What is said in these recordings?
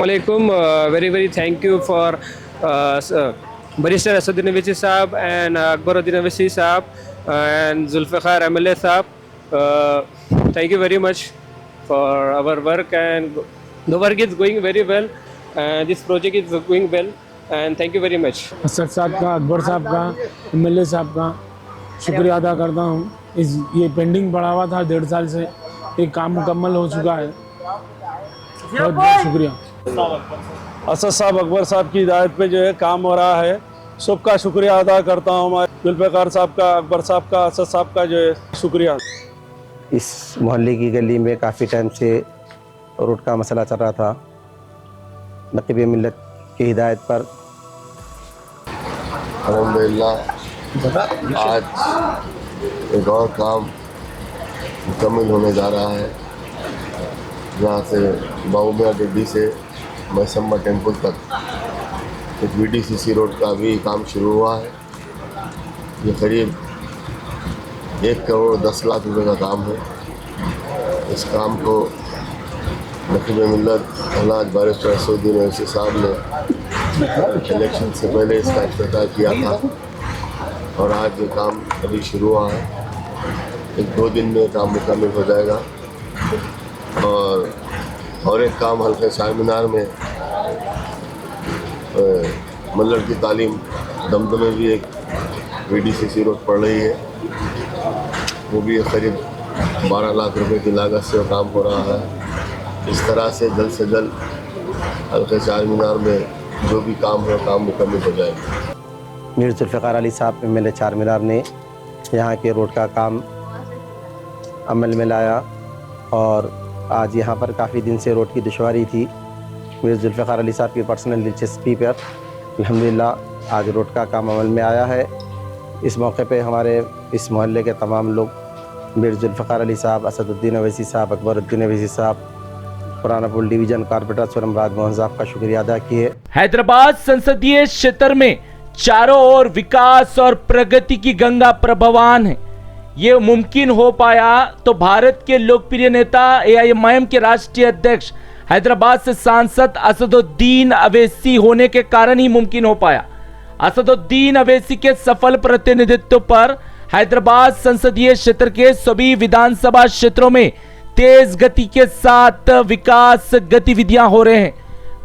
Alaikum. Very thank you for Barrister Asaduddin Owaisi Saab and Akbaruddin Owaisi Saab and Zulfiqar MLA Saab. Thank you very much for our work, and the work is going very well. This project is going well, and thank you very much. Asad साहब का, अकबर साहब का, MLA साहब का शुक्रिया अदा करता हूँ। ये पेंडिंग पड़ा हुआ था 1.5 साल से, ये काम मुकम्मल हो चुका है। बहुत बहुत शुक्रिया। असद साहब अकबर साहब की हिदायत पे जो है काम हो रहा है, सबका शुक्रिया अदा करता हूँ। हमारे जुल्फ़िकार साहब का, अकबर साहब का, असद साहब का जो है शुक्रिया। इस मोहल्ले की गली में काफ़ी टाइम से रोड का मसला चल रहा था। नक़ीब मिल्लत की हिदायत पर अल्हम्दुलिल्लाह आज एक और काम मुकम्मल होने जा रहा है, जहाँ से बाबू मियाँ डिड्डी से मैसम्मा टेम्पल तक एक VDCC रोड का भी काम शुरू हुआ है। ये करीब 1 करोड़ 10 लाख रुपए का काम है। इस काम को नक़ीब मिल्लत अल्लाह बारिस्टर असदुद्दीन ओवैसी साहब ने इलेक्शन से पहले इसका इफ्तिताह किया था और आज ये काम अभी शुरू हुआ है। 1-2 दिन में काम मुकम्मल हो जाएगा। और एक काम हल्के शाह मीनार में मल्लड़ की तालीम दमदम में भी एक VDCC रोड पड़ रही है, वो भी करीब 12 लाख रुपए की लागत से काम हो रहा है। इस तरह से जल्द हल्के शाह मीनार में जो भी काम है काम मुकम्मल हो जाएगा। मीर जुल्फ़िकार अली साहब MLA चार मीनार ने यहाँ के रोड का काम अमल में लाया और आज यहाँ पर काफ़ी दिन से रोड की दुश्वारी थी। मीर जुल्फ़िकार अली साहब की पर्सनल दिलचस्पी पर अल्हम्दुलिल्लाह आज रोड का काम अमल में आया है। इस मौके पे हमारे इस मोहल्ले के तमाम लोग मीर जुल्फ़िकार अली साहब, असदुद्दीन ओवैसी साहब, अकबरुद्दीन ओवैसी साहब, पुराना पुल डिवीज़न कारपोरेटर सुरमराज मोहन साहब का शुक्रिया अदा किए। हैदराबाद संसदीय क्षेत्र में चारों ओर विकास और प्रगति की गंगा प्रभवान है। ये मुमकिन हो पाया तो भारत के लोकप्रिय नेता AIMIM के राष्ट्रीय अध्यक्ष, हैदराबाद से सांसद असदुद्दीन ओवैसी होने के कारण ही मुमकिन हो पाया। असदुद्दीन ओवैसी के सफल प्रतिनिधित्व पर हैदराबाद संसदीय क्षेत्र के सभी विधानसभा क्षेत्रों में तेज गति के साथ विकास गतिविधियां हो रहे हैं।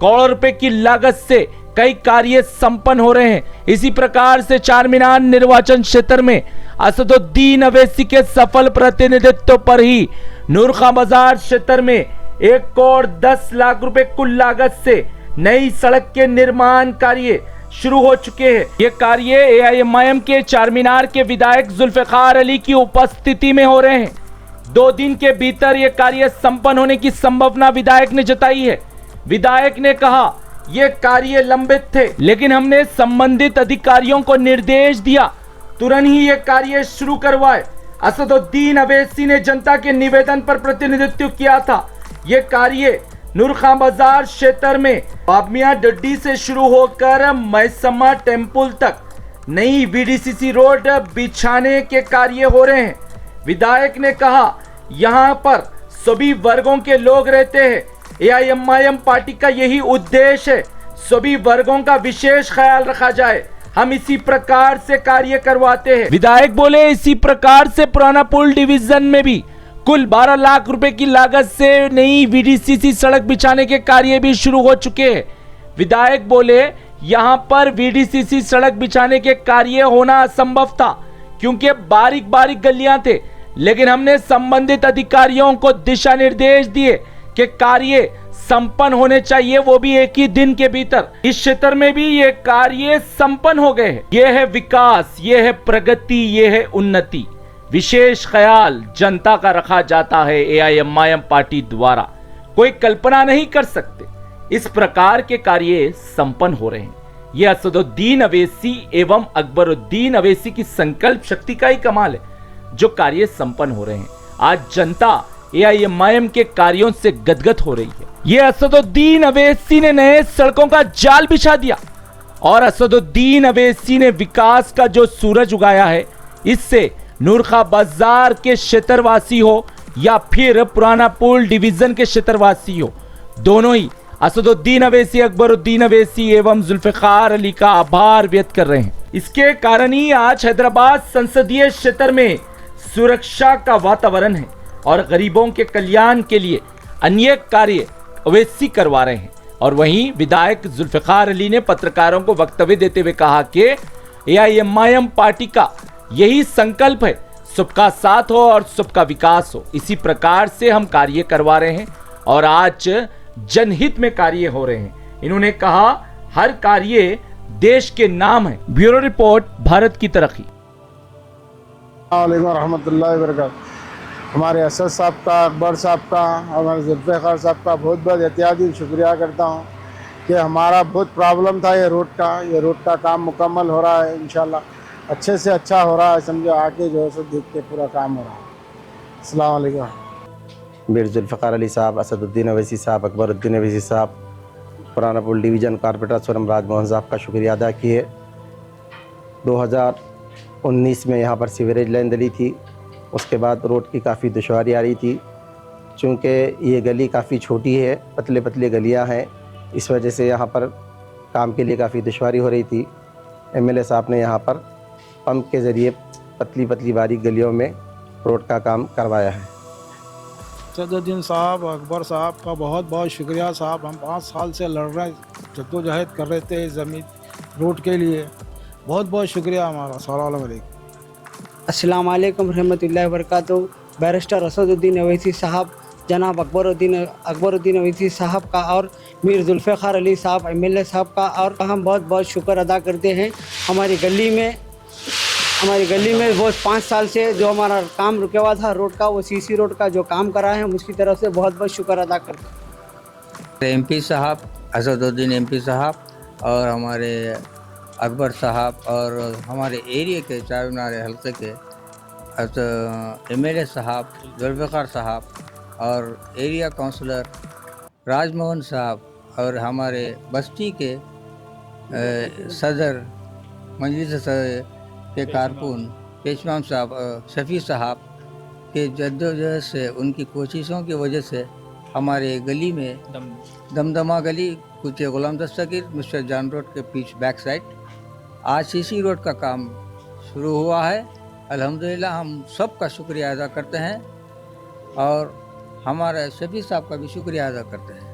करोड़ों रुपए की लागत से कई कार्य संपन्न हो रहे हैं। इसी प्रकार से चारमीनार निर्वाचन क्षेत्र में असदुद्दीन ओवैसी के सफल प्रतिनिधित्व पर ही नूर खां बाजार क्षेत्र में 1 करोड़ 10 लाख रुपए कुल लागत से नई सड़क के निर्माण कार्य शुरू हो चुके हैं। ये कार्य AIMIM के चारमीनार के विधायक जुल्फ़िकार अली की उपस्थिति में हो रहे हैं। 2 दिन के भीतर ये कार्य संपन्न होने की संभावना विधायक ने जताई है। विधायक ने कहा ये कार्य लंबित थे, लेकिन हमने संबंधित अधिकारियों को निर्देश दिया तुरंत ही ये कार्य शुरू करवाए। असदुद्दीन ओवैसी ने जनता के निवेदन पर प्रतिनिधित्व किया था। ये कार्य नूर खां बाजार क्षेत्र में बाबू मियाँ डिड्डी से शुरू होकर मैसम्मा टेम्पल तक नई VDCC रोड बिछाने के कार्य हो रहे हैं। विधायक ने कहा यहाँ पर सभी वर्गों के लोग रहते हैं। AIMIM पार्टी का यही उद्देश्य है, सभी वर्गों का विशेष ख्याल रखा जाए। हम इसी प्रकार से कार्य करवाते हैं। विधायक बोले इसी प्रकार से पुराना पुल डिवीजन में भी कुल 12 लाख रुपए की लागत से नई VDCC सड़क बिछाने के कार्य भी शुरू हो चुके हैं। विधायक बोले यहाँ पर VDCC सड़क बिछाने के कार्य होना असंभव था क्योंकि बारीक बारीक गलियां थे, लेकिन हमने संबंधित अधिकारियों को दिशा निर्देश दिए कि कार्य संपन्न होने चाहिए, वो भी 1 ही दिन के भीतर। इस क्षेत्र में भी ये कार्य संपन्न हो गए हैं। ये है विकास, ये है प्रगति, ये है उन्नति। विशेष ख्याल जनता का रखा जाता है AIMIM पार्टी द्वारा। कोई कल्पना नहीं कर सकते इस प्रकार के कार्य संपन्न हो रहे हैं। ये असदुद्दीन ओवैसी एवं अकबरुद्दीन ओवैसी की संकल्प शक्ति का ही कमाल है जो कार्य संपन्न हो रहे हैं। आज जनता AIMIM के कार्यों से गदगद हो रही है। ये असदुद्दीन ओवैसी ने नए सड़कों का जाल बिछा दिया और असदुद्दीन ओवैसी ने विकास का जो सूरज उगाया है, इससे नूर खां बाजार के क्षेत्रवासी हो या फिर पुराना पुल डिवीजन के क्षेत्रवासी हो, दोनों ही असदुद्दीन अवैसी, अकबरुद्दीन अवैसी एवं जुल्फिकार अली का आभार व्यक्त कर रहे हैं। इसके कारण ही आज हैदराबाद संसदीय क्षेत्र में सुरक्षा का वातावरण है और गरीबों के कल्याण के लिए अनेक कार्य अवैसी करवा रहे हैं। और वहीं विधायक जुल्फिकार अली ने पत्रकारों को वक्तव्य देते हुए कहा कि एआईएमआईएम पार्टी का यही संकल्प है, सबका साथ हो और सबका विकास हो। इसी प्रकार से हम कार्य करवा रहे हैं और आज जनहित में कार्य हो रहे हैं। इन्होंने कहा हर कार्य देश के नाम है। ब्यूरो रिपोर्ट, भारत की तरक्की। रहमतुल्लाहि व बरकातहू। हमारे असद साहब का, अकबर साहब का, हमारे जुल्फ़िकार साहब का बहुत बहुत एहतियाती शुक्रिया करता हूँ कि हमारा बहुत प्रॉब्लम था ये रोड का काम मुकम्मल हो रहा है। इंशाल्लाह अच्छे से अच्छा हो रहा है, समझो आके जो है सो देख के पूरा काम हो रहा है। अस्सलाम वालेकुम। मीर जुल्फ़िकार अली साहब, असदुद्दीन अवैसी साहब, अकबरुद्दीन अवैसी साहब, पुराना पुल डिवीज़न कारपोरेटर सोनम राजमोहन साहब का शुक्रिया अदा किए। 2019 में यहाँ पर सीवरेज लाइन डली थी, उसके बाद रोड की काफ़ी दुश्वारी आ रही थी। चूँकि ये गली काफ़ी छोटी है, पतले पतले गलियाँ हैं, इस वजह से यहाँ पर काम के लिए काफ़ी दुश्वारी हो रही थी। एमएलए साहब ने यहाँ पर पंप के ज़रिए पतली पतली बारीक गलियों में रोड का काम करवाया है। असदुद्दीन साहब, अकबर साहब का बहुत बहुत शुक्रिया साहब। हम 5 साल से लड़ रहे, जद्दोजहद कर रहे थे ज़मीन रोड के लिए। बहुत बहुत शुक्रिया हमारा। अस्सलाम वालेकुम। अस्सलाम वालेकुम रहमतुल्लाहि व बरकातहू। बैरिस्टर असदुद्दीन अवैसी साहब, जनाब अकबरुद्दीन अवैसी साहब का और मीर जुल्फ़िकार अली साहब एमएलए साहब का और हम बहुत बहुत शुक्र अदा करते हैं। हमारी गली में वो 5 साल से जो हमारा काम रुका हुआ था रोड का, वो सीसी रोड का जो काम करा है, हम उसकी तरफ से बहुत बहुत शुक्र अदा करते हैं। एमपी साहब, असदुद्दीन एमपी साहब और हमारे अकबर साहब और हमारे एरिया के चार मीनारे हल्के के एमएलए साहब, जुल्फ़िकार साहब और एरिया काउंसलर राजमोहन साहब और हमारे बस्ती के सदर मजलिस सदर के कारकुन पेशवान साहब, शफ़ी साहब के जद्दोजहद से, उनकी कोशिशों की वजह से हमारे गली में दमदमा गली, कुछ गुलाम दस्तगीर, मिस्टर जान रोड के पीछे बैक साइड आज सीसी रोड का काम शुरू हुआ है। अल्हम्दुलिल्लाह हम सब का शुक्रिया अदा करते हैं और हमारे शफ़ी साहब का भी शुक्रिया अदा करते हैं।